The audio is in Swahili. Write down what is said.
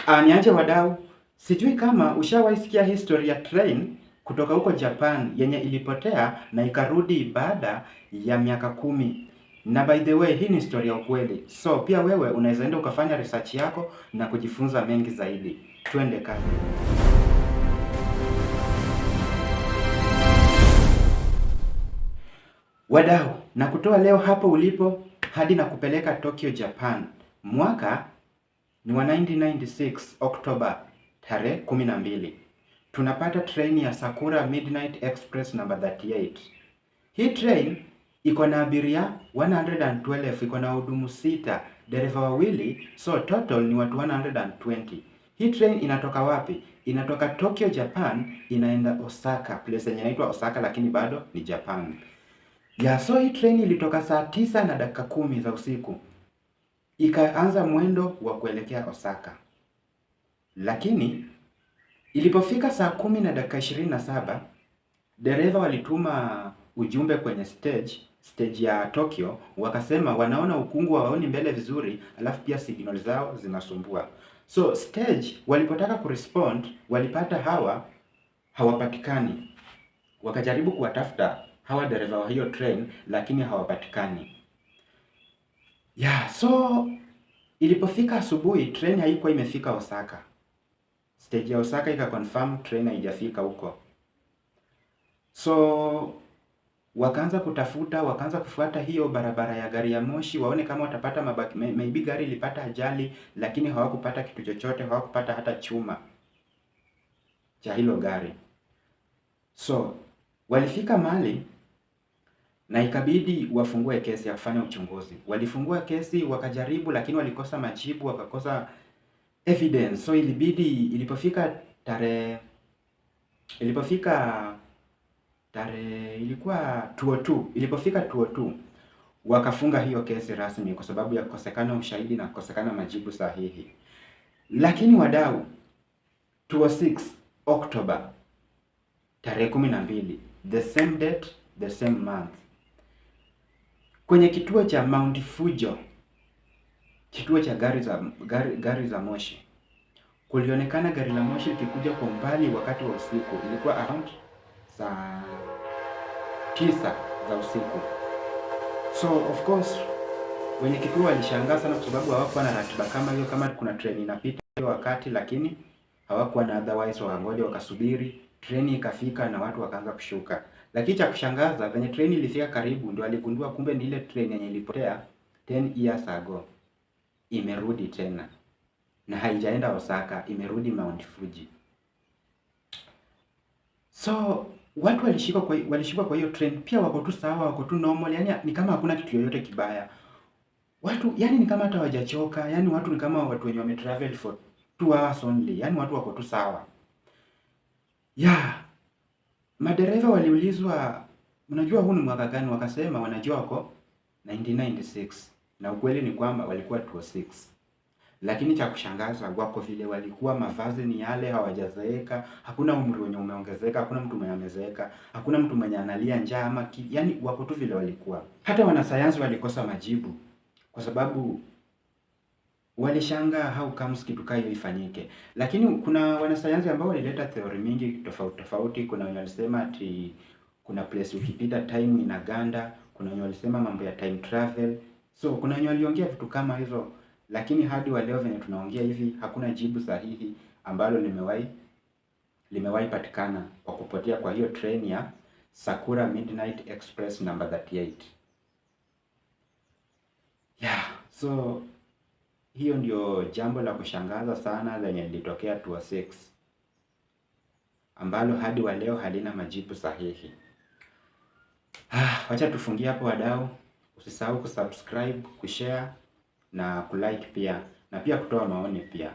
Niaje wadau, sijui kama ushawahi sikia history ya train kutoka huko Japan yenye ilipotea na ikarudi baada ya miaka 10. Na by the way, hii ni story ya ukweli. So pia wewe unaweza enda ukafanya research yako na kujifunza mengi zaidi. Twende kazi. Wadau, na kutoa leo hapo ulipo hadi na kupeleka Tokyo, Japan. Mwaka ni wa 1996 Oktoba tarehe 12. Tunapata train ya Sakura Midnight Express number 38. Hii train iko na abiria 112, iko na wahudumu 6, dereva wawili, so total ni watu 120. Hii train inatoka wapi? Inatoka Tokyo, Japan, inaenda Osaka, place yenye inaitwa Osaka lakini bado ni Japan. So hii train ilitoka saa 9 na dakika 10 za usiku. Ikaanza mwendo wa kuelekea Osaka. Lakini ilipofika saa 10 na dakika 27, dereva walituma ujumbe kwenye stage ya Tokyo, wakasema wanaona ukungu, hawaoni mbele vizuri, alafu pia signal zao zinasumbua. So stage walipotaka kurespond, walipata hawapatikani. Wakajaribu kuwatafuta hawa dereva wa hiyo train lakini hawapatikani. So ilipofika asubuhi, train haikuwa imefika Osaka. Stage ya Osaka ikaconfirm train haijafika huko. So wakaanza kutafuta, wakaanza kufuata hiyo barabara ya gari ya moshi waone kama watapata mabaki. Maybe gari ilipata ajali, lakini hawakupata kitu chochote, hawakupata hata chuma cha hilo gari. So walifika mahali na ikabidi wafungue kesi ya kufanya uchunguzi. Walifungua kesi, wakajaribu, lakini walikosa majibu, wakakosa evidence. So ilipofika tarehe ilikuwa 202. Ilipofika 202, wakafunga hiyo kesi rasmi kwa sababu ya kukosekana ushahidi na kukosekana majibu sahihi. Lakini wadau, 206 October tarehe 12, the same date, the same month, kwenye kituo cha Mount Fuji, kituo cha gari za moshi, kulionekana gari la moshi likikuja kwa mbali wakati wa usiku. Ilikuwa around saa 9 za usiku. So of course wenye kituo walishangaa sana kwa sababu hawakuwa na ratiba kama hiyo, kama kuna train inapita hiyo wakati, lakini hawakuwa na otherwise, wakangoja wakasubiri, train ikafika na watu wakaanza kushuka. Lakini cha kushangaza, venye train ilifika karibu ndio aligundua kumbe ni ile train yenye ilipotea 10 years ago imerudi tena, na haijaenda Osaka, imerudi Mount Fuji. So watu walishikwa kwa hiyo train, pia wako tu sawa, wako tu normal, yani ni kama hakuna kitu yoyote kibaya. Watu yani ni kama hata hawajachoka, yani watu ni kama watu wenye wametravel for 2 hours only, yani watu wako tu sawa. Madereva waliulizwa, mnajua huu ni mwaka gani? Wakasema wanajua wako 1996, na ukweli ni kwamba walikuwa 206. Lakini cha kushangaza, wako vile walikuwa, mavazi ni yale, hawajazeeka, hakuna umri wenye umeongezeka, hakuna mtu mwenye amezeeka, hakuna mtu mwenye analia njaa ama yani wako tu vile walikuwa. Hata wanasayansi walikosa majibu kwa sababu walishangaa how comes kitu kama hiyo ifanyike. Lakini kuna wanasayansi ambao walileta theory mingi tofauti. Kuna wenye walisema ati kuna place ukipita time inaganda, kuna wenye walisema mambo ya time travel. So kuna wenye waliongea vitu kama hizo, lakini hadi wa leo venye tunaongea hivi hakuna jibu sahihi ambalo limewahi patikana kwa kupotea kwa hiyo train ya Sakura Midnight Express number 38. So hiyo ndio jambo la kushangaza sana lenye lilitokea 206, ambalo hadi wa leo halina majibu sahihi. Wacha tufungie hapo wadau. Usisahau kusubscribe, kushare na kulike pia, na pia kutoa maoni pia.